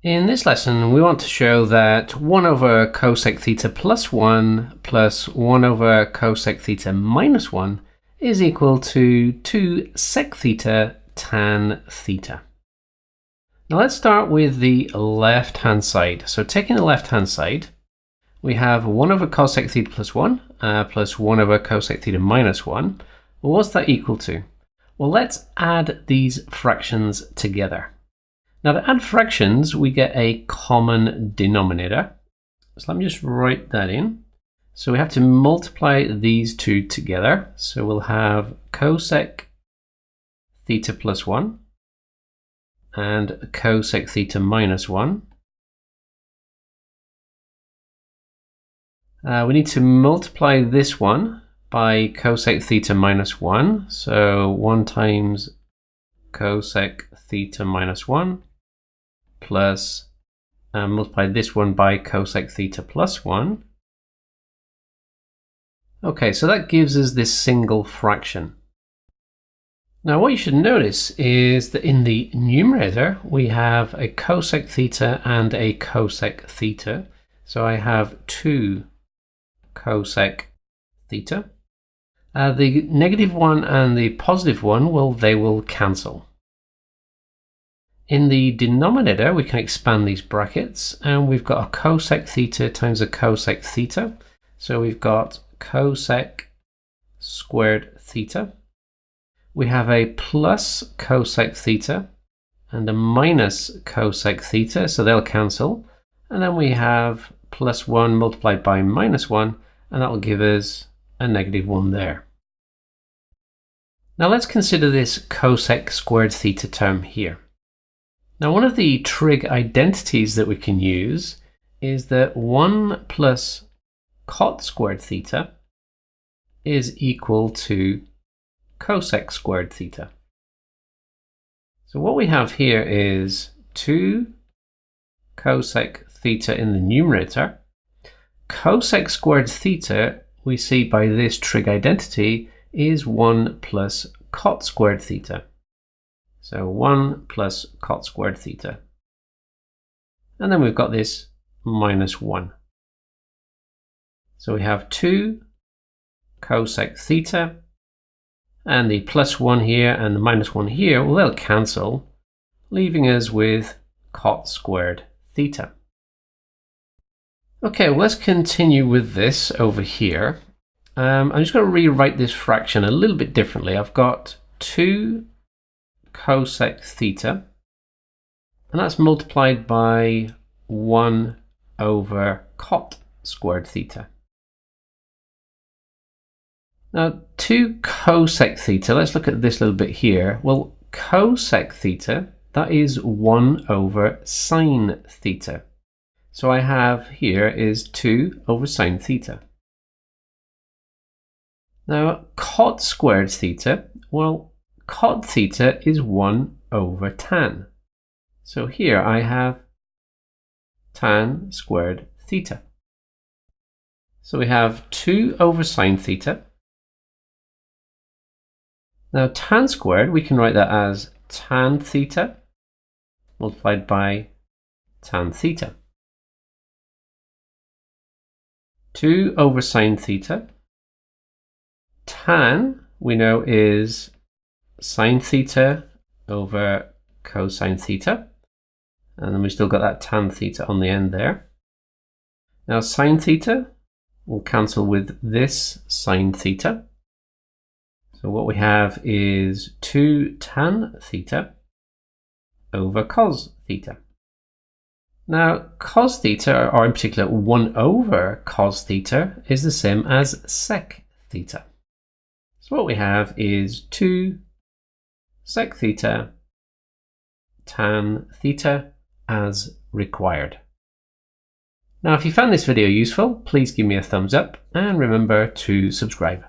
In this lesson, we want to show that 1 over cosec theta plus 1 plus 1 over cosec theta minus 1 is equal to 2 sec theta tan theta. Now let's start with the left-hand side. So taking the left-hand side, we have 1 over cosec theta plus 1 plus 1 over cosec theta minus 1. Well, what's that equal to? Well, let's add these fractions together. Now to add fractions, we get a common denominator. So let me just write that in. So we have to multiply these two together. So we'll have cosec theta plus 1 and cosec theta minus 1. We need to multiply this one by cosec theta minus 1. So 1 times cosec theta minus 1 plus multiply this one by cosec theta plus 1. Okay, so that gives us this single fraction. Now what you should notice is that in the numerator we have a cosec theta and a cosec theta. So I have 2 cosec theta. The negative one and the positive one, well, they will cancel. In the denominator, we can expand these brackets, and we've got a cosec theta times a cosec theta. So we've got cosec squared theta. We have a plus cosec theta and a minus cosec theta, so they'll cancel. And then we have plus 1 multiplied by minus 1, and that will give us a negative 1 there. Now let's consider this cosec squared theta term here. Now one of the trig identities that we can use is that 1 plus cot squared theta is equal to cosec squared theta. So what we have here is 2 cosec theta in the numerator. Cosec squared theta, we see by this trig identity, is 1 plus cot squared theta. So 1 plus cot squared theta. And then we've got this minus 1. So we have 2 cosec theta, and the plus 1 here and the minus 1 here, well, they'll cancel, leaving us with cot squared theta. Okay, well, let's continue with this over here. I'm just going to rewrite this fraction a little bit differently. I've got 2 cosec theta, and that's multiplied by 1 over cot squared theta. Now 2 cosec theta, let's look at this little bit here. Well, cosec theta, that is 1 over sine theta. So I have here is 2 over sine theta. Now cot squared theta, well, cot theta is 1 over tan. So here I have tan squared theta. So we have 2 over sine theta. Now tan squared, we can write that as tan theta multiplied by tan theta. 2 over sine theta. Tan, we know, is sine theta over cosine theta, and then we've still got that tan theta on the end there. Now sine theta will cancel with this sine theta, so what we have is 2 tan theta over cos theta. Now cos theta, or in particular 1 over cos theta, is the same as sec theta. So what we have is 2 sec theta tan theta as required. Now if you found this video useful, please give me a thumbs up and remember to subscribe.